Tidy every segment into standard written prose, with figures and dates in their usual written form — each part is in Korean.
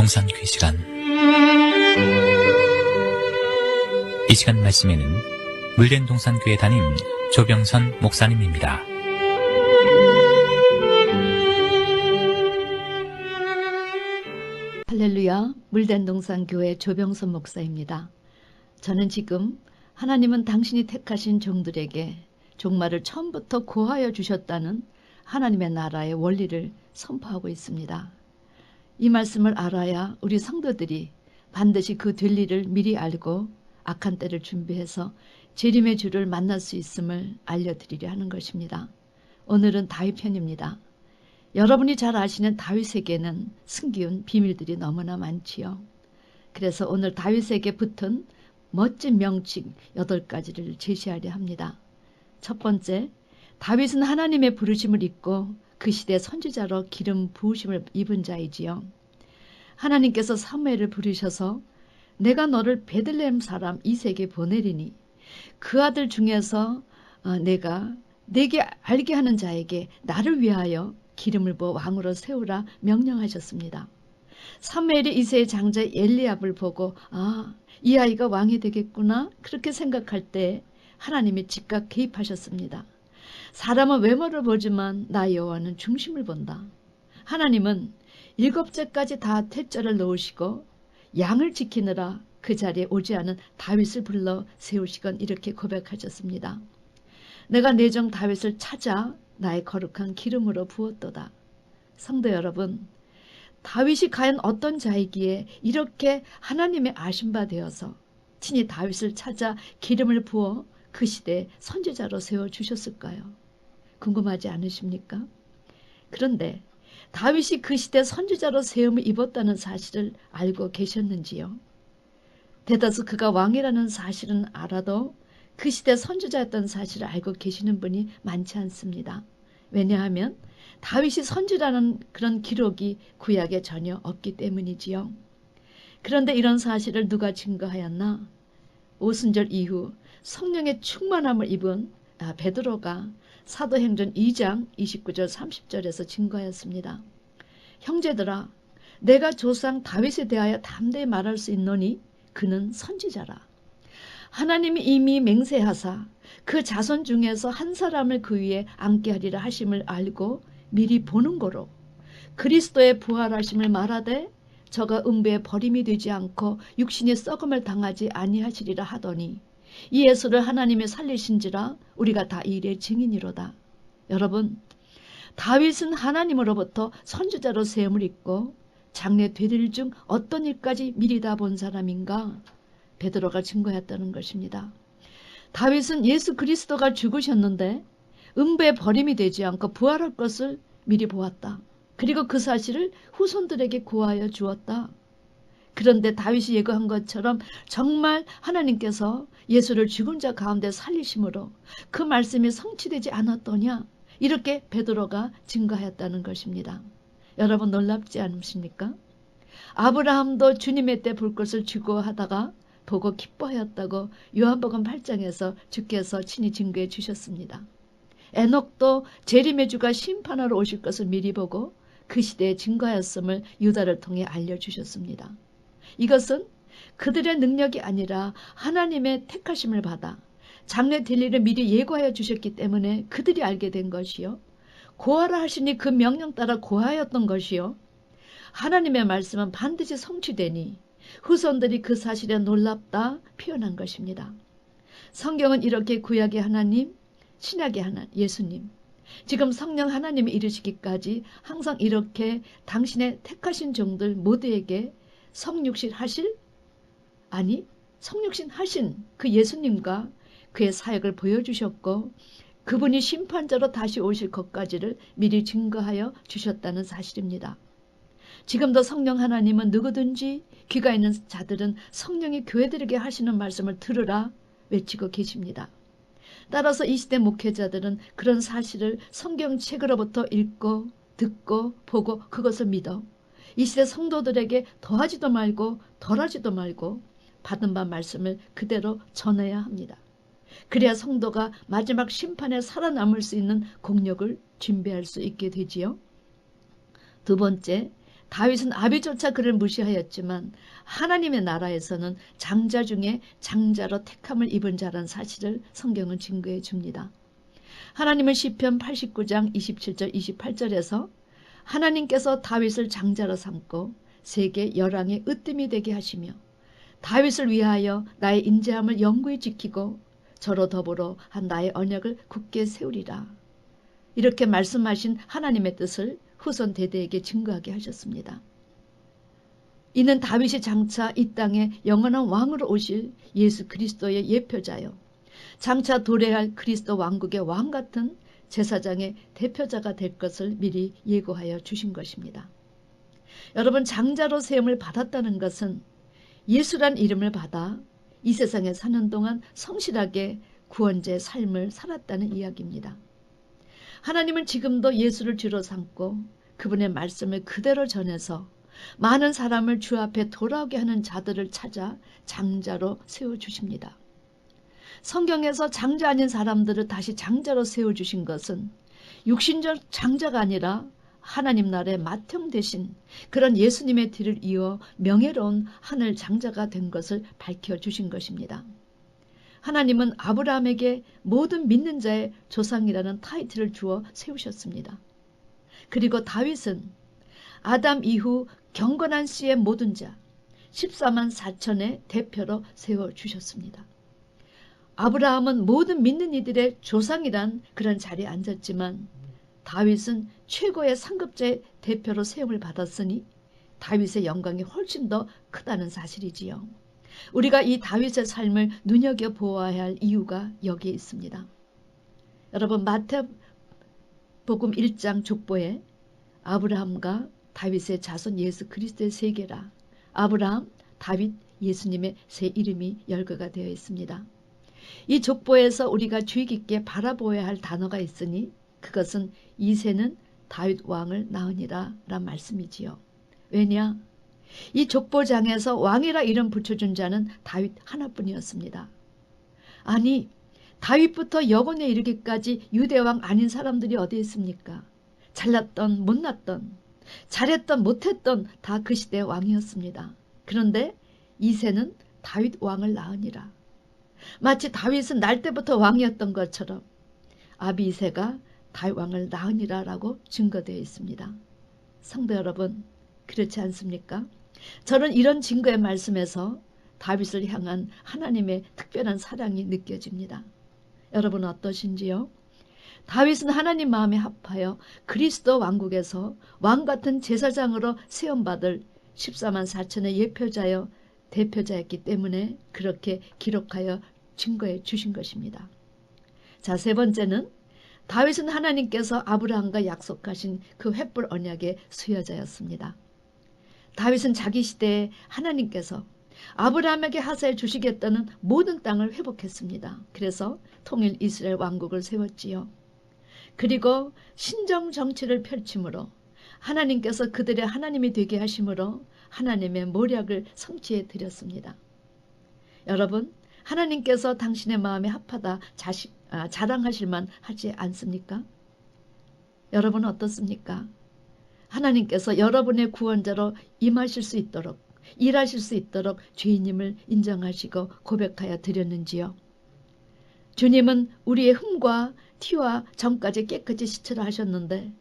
동산교회 시간. 이 시간 말씀에는 물된 동산교회 담임 조병선 목사님입니다. 할렐루야, 물된 동산교회 조병선 목사입니다. 저는 지금 하나님은 당신이 택하신 종들에게 종말을 처음부터 고하여 주셨다는 하나님의 나라의 원리를 선포하고 있습니다. 이 말씀을 알아야 우리 성도들이 반드시 그 될 일을 미리 알고 악한 때를 준비해서 재림의 주를 만날 수 있음을 알려드리려 하는 것입니다. 오늘은 다윗 편입니다. 여러분이 잘 아시는 다윗에게는 숨기운 비밀들이 너무나 많지요. 그래서 오늘 다윗에게 붙은 멋진 명칭 8가지를 제시하려 합니다. 첫 번째, 다윗은 하나님의 부르심을 입고 그 시대 선지자로 기름 부으심을 입은 자이지요. 하나님께서 사무엘을 부르셔서 내가 너를 베들레헴 사람 이색에 보내리니 그 아들 중에서 내가 내게 알게 하는 자에게 나를 위하여 기름을 부어 왕으로 세우라 명령하셨습니다. 사무엘이 이새의 장자 엘리압을 보고 이 아이가 왕이 되겠구나 그렇게 생각할 때 하나님이 즉각 개입하셨습니다. 사람은 외모를 보지만 나 여호와는 중심을 본다. 하나님은 7째까지 다 퇴짜를 놓으시고 양을 지키느라 그 자리에 오지 않은 다윗을 불러 세우시건 이렇게 고백하셨습니다. 내가 내 종 다윗을 찾아 나의 거룩한 기름으로 부었도다. 성도 여러분, 다윗이 과연 어떤 자이기에 이렇게 하나님의 아신 바 되어서 친히 다윗을 찾아 기름을 부어 그 시대에 선지자로 세워주셨을까요? 궁금하지 않으십니까? 그런데 다윗이 그 시대 선지자로 세움을 입었다는 사실을 알고 계셨는지요? 대다수 그가 왕이라는 사실은 알아도 그 시대 선지자였던 사실을 알고 계시는 분이 많지 않습니다. 왜냐하면 다윗이 선지라는 그런 기록이 구약에 전혀 없기 때문이지요. 그런데 이런 사실을 누가 증거하였나? 오순절 이후 성령의 충만함을 입은 베드로가 사도행전 2장 29절 30절에서 증거하였습니다. 형제들아, 내가 조상 다윗에 대하여 담대히 말할 수 있노니 그는 선지자라. 하나님이 이미 맹세하사 그 자손 중에서 한 사람을 그 위에 앉게 하리라 하심을 알고 미리 보는 거로 그리스도의 부활하심을 말하되 저가 음부에 버림이 되지 않고 육신이 썩음을 당하지 아니하시리라 하더니 이 예수를 하나님이 살리신지라 우리가 다 이 일의 증인이로다. 여러분, 다윗은 하나님으로부터 선지자로 세움을 입고 장래 될 일 중 어떤 일까지 미리 다 본 사람인가? 베드로가 증거했다는 것입니다. 다윗은 예수 그리스도가 죽으셨는데 음부에 버림이 되지 않고 부활할 것을 미리 보았다. 그리고 그 사실을 후손들에게 고하여 주었다. 그런데 다윗이 예고한 것처럼 정말 하나님께서 예수를 죽은 자 가운데 살리심으로 그 말씀이 성취되지 않았더냐? 이렇게 베드로가 증거하였다는 것입니다. 여러분 놀랍지 않으십니까? 아브라함도 주님의 때 볼 것을 주고하다가 보고 기뻐하였다고 요한복음 8장에서 주께서 친히 증거해 주셨습니다. 에녹도 재림의 주가 심판하러 오실 것을 미리 보고 그 시대에 증거하였음을 유다를 통해 알려주셨습니다. 이것은 그들의 능력이 아니라 하나님의 택하심을 받아 장래 될 일을 미리 예고하여 주셨기 때문에 그들이 알게 된 것이요. 고하라 하시니 그 명령 따라 고하였던 것이요. 하나님의 말씀은 반드시 성취되니 후손들이 그 사실에 놀랍다 표현한 것입니다. 성경은 이렇게 구약의 하나님, 신약의 하나님, 예수님, 지금 성령 하나님이 이르시기까지 항상 이렇게 당신의 택하신 종들 모두에게 성육신 하신 그 예수님과 그의 사역을 보여주셨고 그분이 심판자로 다시 오실 것까지를 미리 증거하여 주셨다는 사실입니다. 지금도 성령 하나님은 누구든지 귀가 있는 자들은 성령이 교회들에게 하시는 말씀을 들으라 외치고 계십니다. 따라서 이 시대 목회자들은 그런 사실을 성경책으로부터 읽고 듣고 보고 그것을 믿어 이 시대 성도들에게 더하지도 말고 덜하지도 말고 받은 바 말씀을 그대로 전해야 합니다. 그래야 성도가 마지막 심판에 살아남을 수 있는 공력을 준비할 수 있게 되지요. 두 번째, 다윗은 아비조차 그를 무시하였지만 하나님의 나라에서는 장자 중에 장자로 택함을 입은 자라는 사실을 성경은 증거해 줍니다. 하나님은 시편 89장 27절 28절에서 하나님께서 다윗을 장자로 삼고 세계 열왕의 으뜸이 되게 하시며 다윗을 위하여 나의 인자함을 영구히 지키고 저로 더불어 한 나의 언약을 굳게 세우리라. 이렇게 말씀하신 하나님의 뜻을 후손 대대에게 증거하게 하셨습니다. 이는 다윗이 장차 이 땅에 영원한 왕으로 오실 예수 그리스도의 예표자요, 장차 도래할 그리스도 왕국의 왕 같은 제사장의 대표자가 될 것을 미리 예고하여 주신 것입니다. 여러분, 장자로 세움을 받았다는 것은 예수란 이름을 받아 이 세상에 사는 동안 성실하게 구원자의 삶을 살았다는 이야기입니다. 하나님은 지금도 예수를 주로 삼고 그분의 말씀을 그대로 전해서 많은 사람을 주 앞에 돌아오게 하는 자들을 찾아 장자로 세워주십니다. 성경에서 장자 아닌 사람들을 다시 장자로 세워주신 것은 육신적 장자가 아니라 하나님 나라의 맏형 대신 그런 예수님의 뒤를 이어 명예로운 하늘 장자가 된 것을 밝혀주신 것입니다. 하나님은 아브라함에게 모든 믿는 자의 조상이라는 타이틀을 주어 세우셨습니다. 그리고 다윗은 아담 이후 경건한 씨의 모든 자 14만 4천의 대표로 세워주셨습니다. 아브라함은 모든 믿는 이들의 조상이란 그런 자리에 앉았지만 다윗은 최고의 상급자의 대표로 세움을 받았으니 다윗의 영광이 훨씬 더 크다는 사실이지요. 우리가 이 다윗의 삶을 눈여겨보아야 할 이유가 여기에 있습니다. 여러분, 마태복음 1장 족보에 아브라함과 다윗의 자손 예수 그리스도의 세계라, 아브라함, 다윗, 예수님의 세 이름이 열거가 되어 있습니다. 이 족보에서 우리가 주의 깊게 바라보아야 할 단어가 있으니 그것은 이새는 다윗 왕을 낳으니라 란 말씀이지요. 왜냐? 이 족보장에서 왕이라 이름 붙여준 자는 다윗 하나뿐이었습니다. 아니, 다윗부터 여건에 이르기까지 유대왕 아닌 사람들이 어디 있습니까? 잘났던 못났던, 잘했던 못했던 다 그 시대의 왕이었습니다. 그런데 이새는 다윗 왕을 낳으니라. 마치 다윗은 날 때부터 왕이었던 것처럼 아비 이새가 다윗 왕을 낳으니라 라고 증거되어 있습니다. 성도 여러분, 그렇지 않습니까? 저는 이런 증거의 말씀에서 다윗을 향한 하나님의 특별한 사랑이 느껴집니다. 여러분 어떠신지요? 다윗은 하나님 마음에 합하여 그리스도 왕국에서 왕같은 제사장으로 세움받을 14만 4천의 예표자여 대표자였기 때문에 그렇게 기록하여 증거해 주신 것입니다. 자, 세 번째는 다윗은 하나님께서 아브라함과 약속하신 그 횃불 언약의 수여자였습니다. 다윗은 자기 시대에 하나님께서 아브라함에게 하사해 주시겠다는 모든 땅을 회복했습니다. 그래서 통일 이스라엘 왕국을 세웠지요. 그리고 신정 정치를 펼침으로 하나님께서 그들의 하나님이 되게 하심으로 하나님의 모략을 성취해 드렸습니다. 여러분, 하나님께서 당신의 마음에 합하다 자랑하실만 하지 않습니까? 여러분 어떻습니까? 하나님께서 여러분의 구원자로 임하실 수 있도록, 일하실 수 있도록 주인님을 인정하시고 고백하여 드렸는지요? 주님은 우리의 흠과 티와 점까지 깨끗이 씻으라 하셨는데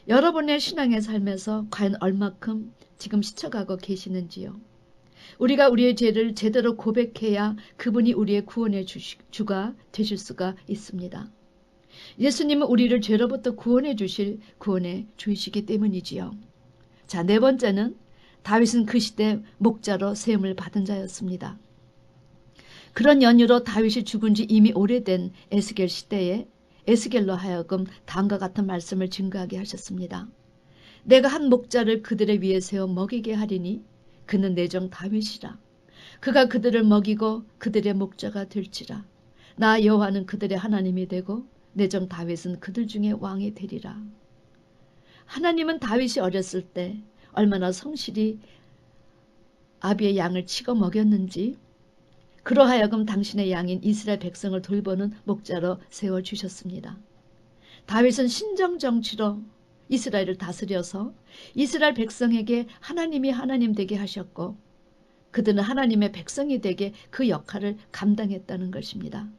여러분의 신앙의 삶에서 과연 얼마큼 지금 씻어가고 계시는지요? 우리가 우리의 죄를 제대로 고백해야 그분이 우리의 구원의 주가 되실 수가 있습니다. 예수님은 우리를 죄로부터 구원해 주실 구원의 주이시기 때문이지요. 자, 네 번째는 다윗은 그 시대 목자로 세움을 받은 자였습니다. 그런 연유로 다윗이 죽은 지 이미 오래된 에스겔 시대에 에스겔로 하여금 다음과 같은 말씀을 증거하게 하셨습니다. 내가 한 목자를 그들의 위에 세워 먹이게 하리니 그는 내 종 다윗이라. 그가 그들을 먹이고 그들의 목자가 될지라. 나 여호와는 그들의 하나님이 되고 내 종 다윗은 그들 중에 왕이 되리라. 하나님은 다윗이 어렸을 때 얼마나 성실히 아비의 양을 치고 먹였는지 그러하여금 당신의 양인 이스라엘 백성을 돌보는 목자로 세워주셨습니다. 다윗은 신정정치로 이스라엘을 다스려서 이스라엘 백성에게 하나님이 하나님 되게 하셨고 그들은 하나님의 백성이 되게 그 역할을 감당했다는 것입니다.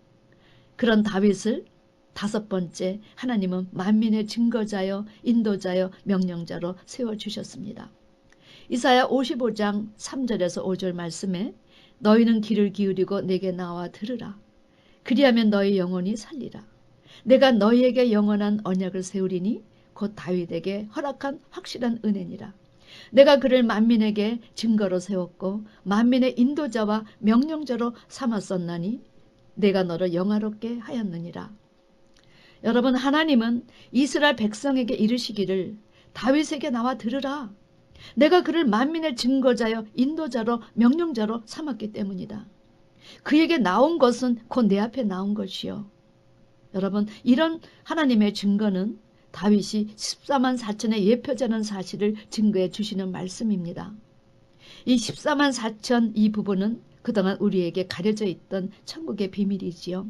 그런 다윗을 다섯 번째 하나님은 만민의 증거자여 인도자여 명령자로 세워주셨습니다. 이사야 55장 3절에서 5절 말씀에 너희는 귀를 기울이고 내게 나와 들으라. 그리하면 너희 영혼이 살리라. 내가 너희에게 영원한 언약을 세우리니 곧 다윗에게 허락한 확실한 은혜니라. 내가 그를 만민에게 증거로 세웠고 만민의 인도자와 명령자로 삼았었나니 내가 너를 영화롭게 하였느니라. 여러분, 하나님은 이스라엘 백성에게 이르시기를 다윗에게 나와 들으라. 내가 그를 만민의 증거자여 인도자로 명령자로 삼았기 때문이다. 그에게 나온 것은 곧 내 앞에 나온 것이요. 여러분, 이런 하나님의 증거는 다윗이 14만 4천의 예표자라는 사실을 증거해 주시는 말씀입니다. 이 14만 4천 이 부분은 그동안 우리에게 가려져 있던 천국의 비밀이지요.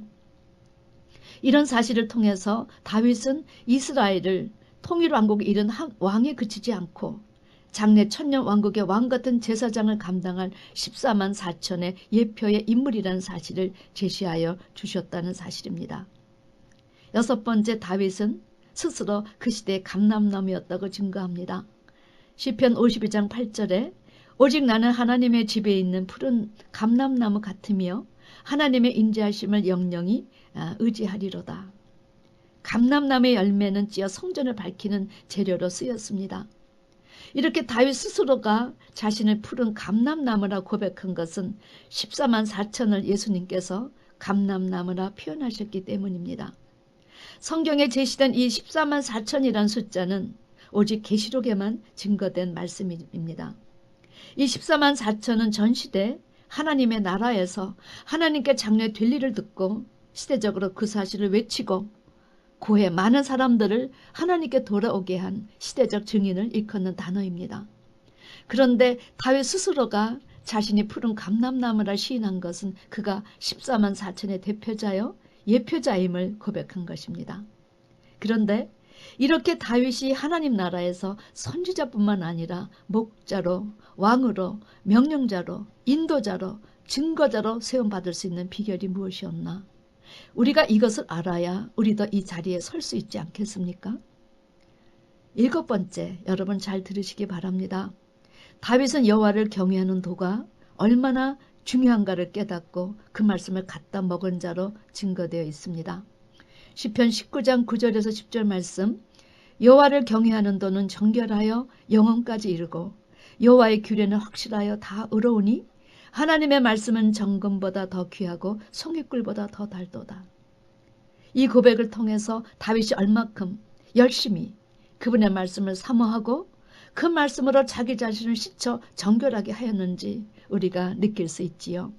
이런 사실을 통해서 다윗은 이스라엘을 통일왕국에 이른 왕에 그치지 않고 장래 천년 왕국의 왕같은 제사장을 감당할 14만 4천의 예표의 인물이라는 사실을 제시하여 주셨다는 사실입니다. 여섯 번째, 다윗은 스스로 그 시대의 감람나무였다고 증거합니다. 시편 52장 8절에 오직 나는 하나님의 집에 있는 푸른 감람나무 같으며 하나님의 인자하심을 영영히 의지하리로다. 감람나무의 열매는 찌어 성전을 밝히는 재료로 쓰였습니다. 이렇게 다윗 스스로가 자신을 푸른 감람나무라 고백한 것은 14만 4천을 예수님께서 감람나무라 표현하셨기 때문입니다. 성경에 제시된 이 14만 4천이란 숫자는 오직 계시록에만 증거된 말씀입니다. 이 14만 4천은 전시대 하나님의 나라에서 하나님께 장래 될 일을 듣고 시대적으로 그 사실을 외치고 고해 많은 사람들을 하나님께 돌아오게 한 시대적 증인을 일컫는 단어입니다. 그런데 다윗 스스로가 자신이 푸른 감람나무라 시인한 것은 그가 14만 4천의 대표자요 예표자임을 고백한 것입니다. 그런데 이렇게 다윗이 하나님 나라에서 선지자뿐만 아니라 목자로, 왕으로, 명령자로, 인도자로, 증거자로 세움받을 수 있는 비결이 무엇이었나? 우리가 이것을 알아야 우리도 이 자리에 설 수 있지 않겠습니까? 일곱 번째, 여러분 잘 들으시기 바랍니다. 다윗은 여호와를 경외하는 도가 얼마나 중요한가를 깨닫고 그 말씀을 갖다 먹은 자로 증거되어 있습니다. 시편 19장 9절에서 10절 말씀, 여호와를 경외하는 도는 정결하여 영혼까지 이르고 여호와의 규례는 확실하여 다 의로우니 하나님의 말씀은 정금보다 더 귀하고 송이꿀보다 더 달도다. 이 고백을 통해서 다윗이 얼마큼 열심히 그분의 말씀을 사모하고 그 말씀으로 자기 자신을 씻어 정결하게 하였는지 우리가 느낄 수 있지요.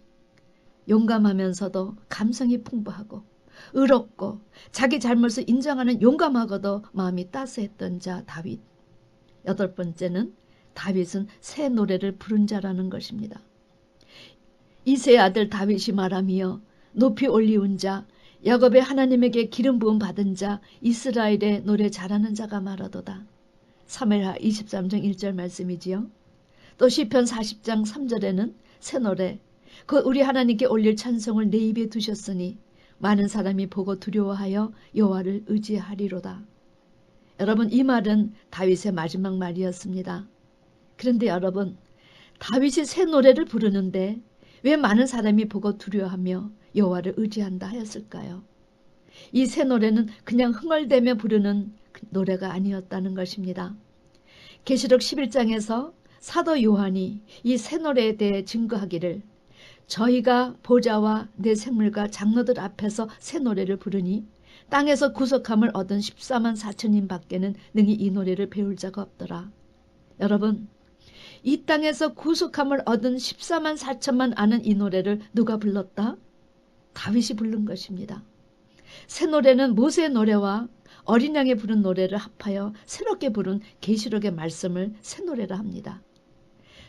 용감하면서도 감성이 풍부하고 의롭고 자기 잘못을 인정하는 용감하고도 마음이 따스했던 자 다윗. 여덟 번째는 다윗은 새 노래를 부른 자라는 것입니다. 이새의 아들 다윗이 말하며 높이 올리운 자 야곱의 하나님에게 기름 부음 받은 자 이스라엘의 노래 잘하는 자가 말하도다. 사무엘하 23장 1절 말씀이지요. 또 시편 40장 3절에는 새 노래 그 우리 하나님께 올릴 찬송을 내 입에 두셨으니 많은 사람이 보고 두려워하여 여호와를 의지하리로다. 여러분, 이 말은 다윗의 마지막 말이었습니다. 그런데 여러분, 다윗이 새 노래를 부르는데 왜 많은 사람이 보고 두려워하며 여호와를 의지한다 하였을까요? 이 새 노래는 그냥 흥얼대며 부르는 노래가 아니었다는 것입니다. 계시록 11장에서 사도 요한이 이 새 노래에 대해 증거하기를 저희가 보좌와 내 생물과 장로들 앞에서 새 노래를 부르니 땅에서 구속함을 얻은 14만 4천인 밖에는 능히 이 노래를 배울 자가 없더라. 여러분, 이 땅에서 구속함을 얻은 14만 4천만 아는 이 노래를 누가 불렀다? 다윗이 부른 것입니다. 새 노래는 모세의 노래와 어린 양이 부른 노래를 합하여 새롭게 부른 계시록의 말씀을 새 노래라 합니다.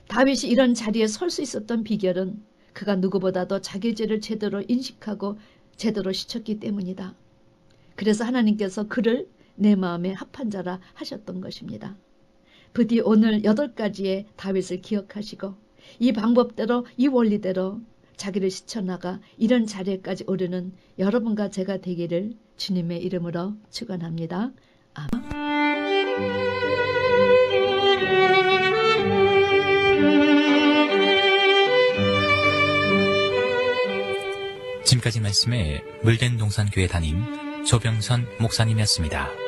다윗이 이런 자리에 설 수 있었던 비결은 그가 누구보다도 자기 죄를 제대로 인식하고 제대로 씻었기 때문이다. 그래서 하나님께서 그를 내 마음에 합한 자라 하셨던 것입니다. 부디 오늘 8가지의 다윗을 기억하시고 이 방법대로 이 원리대로 자기를 시쳐나가 이런 자리까지 오르는 여러분과 제가 되기를 주님의 이름으로 축원합니다. 지금까지 말씀에 물된 동산교회 담임 조병선 목사님이었습니다.